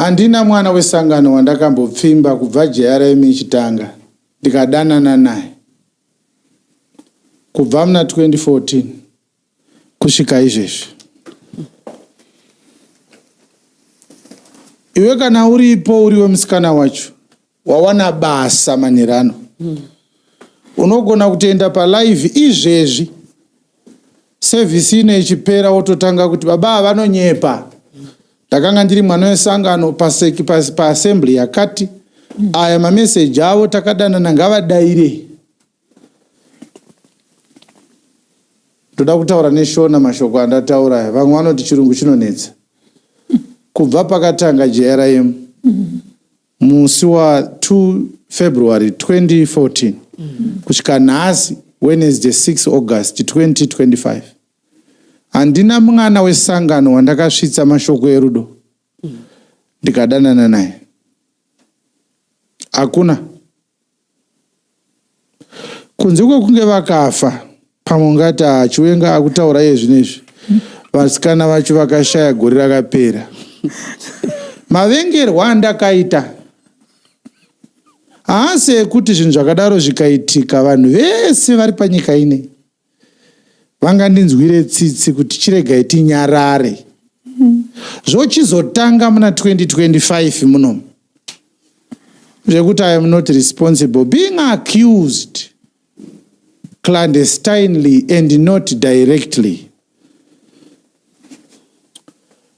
Handina mwana wesangano wandakambopfimba kubva JRM chitanga ndikadanana naye kubva muna 2014 kusvika izvezvi. Iwe kana uripo uriwe musikana wacho wawana basa manherano, unogona kutoenda palive izvezvi sevhisi ine ichipera wototanga kuti baba vanonyepa, ndakanga ndiri mwana wesangano paassembly yakati, aya mameseji avo takadanana ngavadaire. Toda kutaura neshona mashoko andataura, vamwe vanoti chirungu chinonetsa. Kubva pakatanga JRM musi wa 2 February 2014 kusvika nhasi Wednesday 6 August 2025, handina mwana wesangano wandakasvitsa mashoko erudo ndikadanana naye. Hakuna. Kunze kwekunge vakafa pamwe ungati Chiwenga akutaura iye zvinezvi, vasikana vacho vakashaya gore rakapera. Mavengerwa andakaita haasi ekuti zvinhu zvakadaro zvikaitika vanhu vese vari panyika ine vangandinzwire tsitsi kuti chiregai tinyarare. Zvochizotanga muna 2025 muno zvekuti I am not responsible, being accused clandestinely and not directly.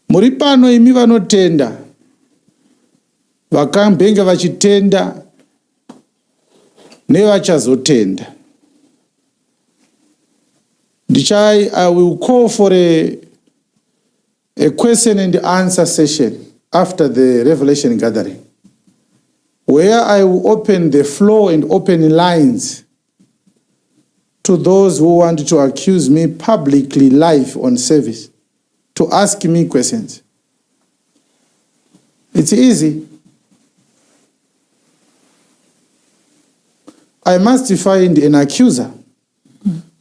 Muri pano imi vanotenda vakambenge vachitenda nevachazotenda. I will call for a question and answer session after the revelation gathering, where I will open the floor and open lines to those who want to accuse me publicly live on service, to ask me questions. It's easy. I must find an accuser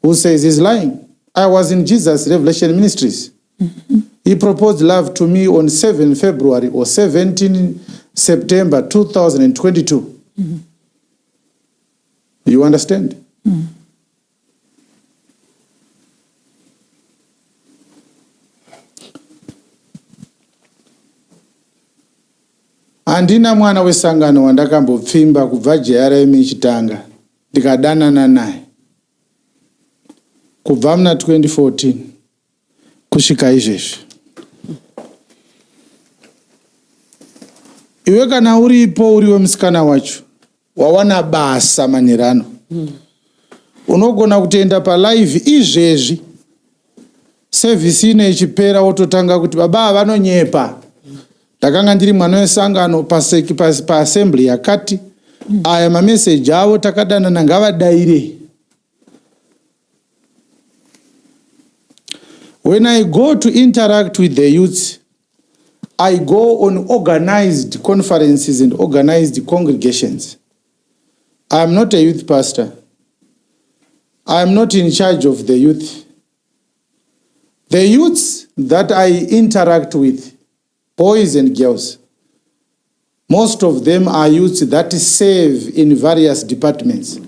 who says he's lying. I was in Jesus Revelation Ministries. He proposed love to me on 7 February or 17 September 2022. You understand? Handina mwana wesangano wandakambopfimba kubva JRM chitanga ndikadanana naye kubva muna 2014 kusvika izvezvi. Iwe kana uripo uriwe musikana wacho wawana basa manherano, unogona kutoenda palive izvezvi sevhisi ine ichipera wototanga kuti baba vanonyepa, ndakanga ndiri mwana wesangano paassembly yakati, aya mameseji avo takadanana ngavadaire. When I go to interact with the youth, I go on organized conferences and organized congregations. I am not a youth pastor. I am not in charge of the youth. The youths that I interact with, boys and girls, most of them are youths that serve in various departments.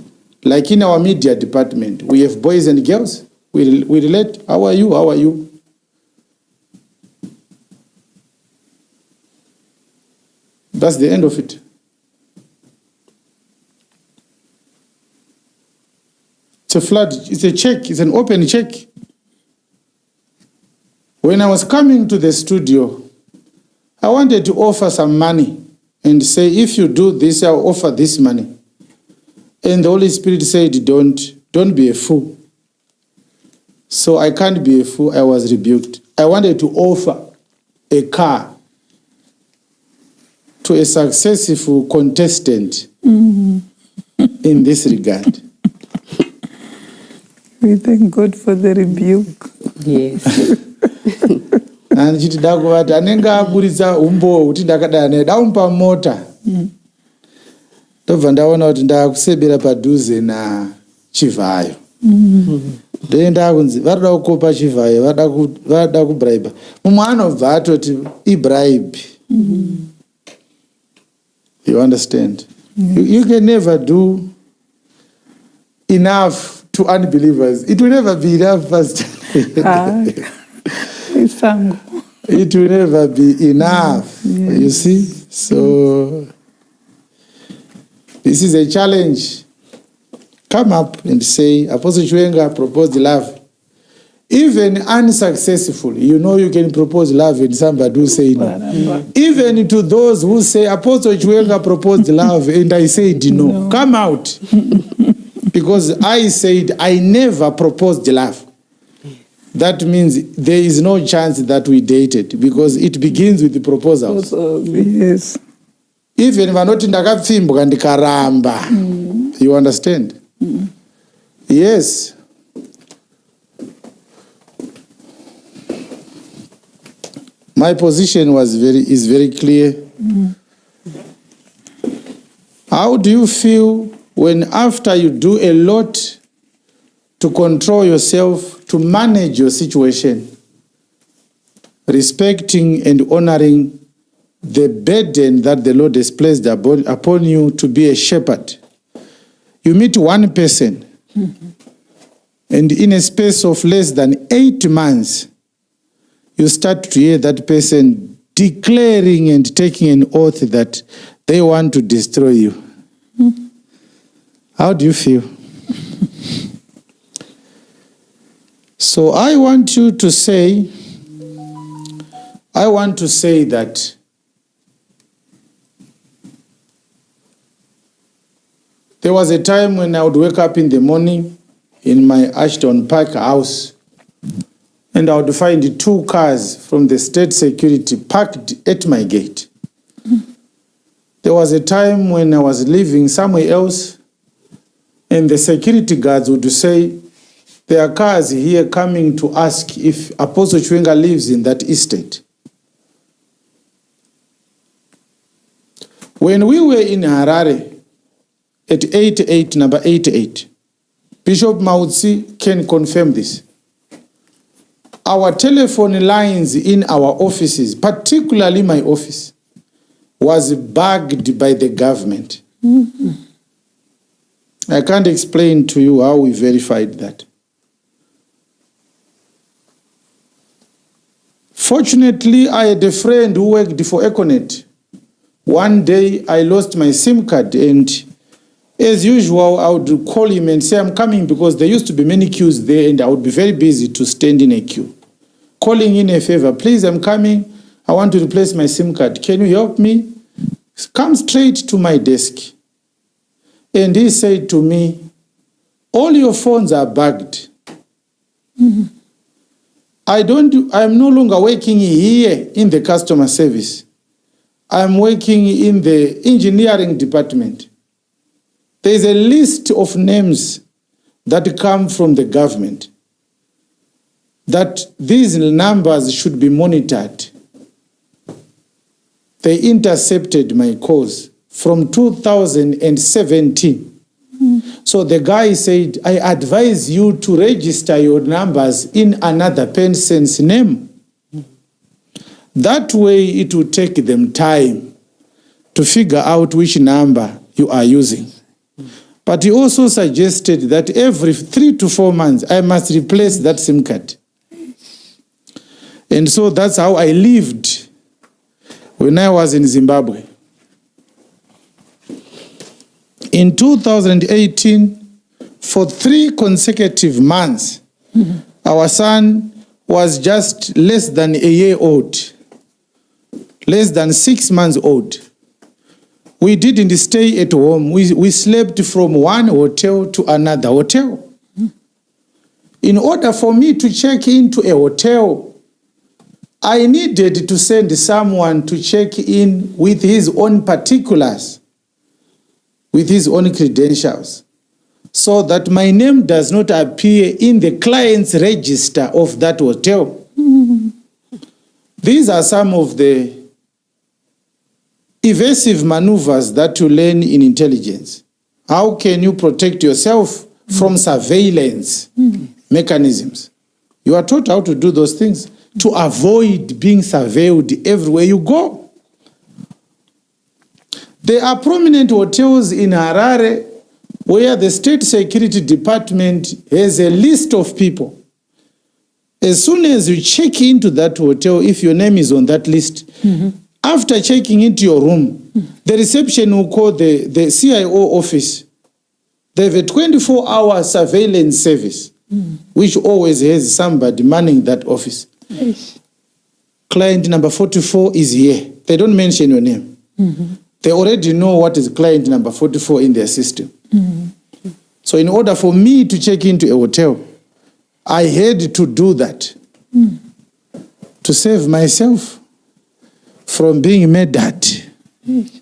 Like in our media department, we have boys and girls. We relate, how are you, how are you? That's the end of it. It's a flood, it's a check, it's an open check. When I was coming to the studio, I wanted to offer some money and say, if you do this, I'll offer this money. And the Holy Spirit said, don't be a fool. So I can't be a fool, I was rebuked. I wanted to offer a car to a successful contestant in this regard. We thank God for the rebuke. Yes. And chiti dakuvati anenge aburitsa umbo kuti ndakadana naye damupa mota. Ndobva ndaona kuti ndakusebera padhuze na Chivayo. Ndoenda kunzi varida kukopa Chivayo, vada kubribe. Mumwe anobva atoti ibribe. You understand? You can never do enough to unbelievers. It will never be enough, Pastor. It will never be enough. Yes. You see? So, this is a challenge. Come up and say, Apostle Chiwenga proposed love. Even unsuccessful, you know you can propose love and somebody will say no. Even to those who say, Apostle Chiwenga proposed love and I said no. Come out. Because I said I never proposed love. That means there is no chance that we dated because it begins with the proposals. Yes. Even vanoti ndakapfimbwa ndikaramba. You understand? Yes. My position is very clear. How do you feel when after you do a lot to control yourself, to manage your situation, respecting and honoring the burden that the Lord has placed upon you to be a shepherd? You meet one person, and in a space of less than 8 months, you start to hear that person declaring and taking an oath that they want to destroy you. How do you feel? So I want to say that there was a time when I would wake up in the morning in my Ashton Park house, and I would find 2 cars from the state security parked at my gate. There was a time when I was living somewhere else, and the security guards would say, there are cars here coming to ask if Apostle Chiwenga lives in that estate. When we were in Harare, at number 88, Bishop Mautsi can confirm this. Our telephone lines in our offices, particularly my office, was bugged by the government. I can't explain to you how we verified that. Fortunately, I had a friend who worked for Econet. One day, I lost my SIM card, and as usual, I would call him and say, I'm coming, because there used to be many queues there, and I would be very busy to stand in a queue. Calling in a favor, please, I'm coming. I want to replace my SIM card. Can you help me? Come straight to my desk. And he said to me, all your phones are bugged. I'm no longer working here in the customer service. I'm working in the engineering department. There's a list of names that come from the government that these numbers should be monitored. They intercepted my calls from 2017. So the guy said, I advise you to register your numbers in another person's name. That way it will take them time to figure out which number you are using. But he also suggested that every 3 to 4 months, I must replace that SIM card. And so that's how I lived when I was in Zimbabwe. In 2018, for 3 consecutive months, our son was just less than a year old, less than 6 months old. We didn't stay at home. We slept from one hotel to another hotel. In order for me to check into a hotel, I needed to send someone to check in with his own particulars, with his own credentials, so that my name does not appear in the client's register of that hotel. These are some of the evasive maneuvers that you learn in intelligence. How can you protect yourself from surveillance mechanisms? You are taught how to do those things to avoid being surveilled everywhere you go. There are prominent hotels in Harare where the State Security Department has a list of people. As soon as you check into that hotel, if your name is on that list, after checking into your room, the reception will call the CIO office. They have a 24-hour surveillance service, which always has somebody manning that office. Yes. Client number 44 is here. They don't mention your name. They already know what is client number 44 in their system. So in order for me to check into a hotel, I had to do that to save myself from being murdered. Yes.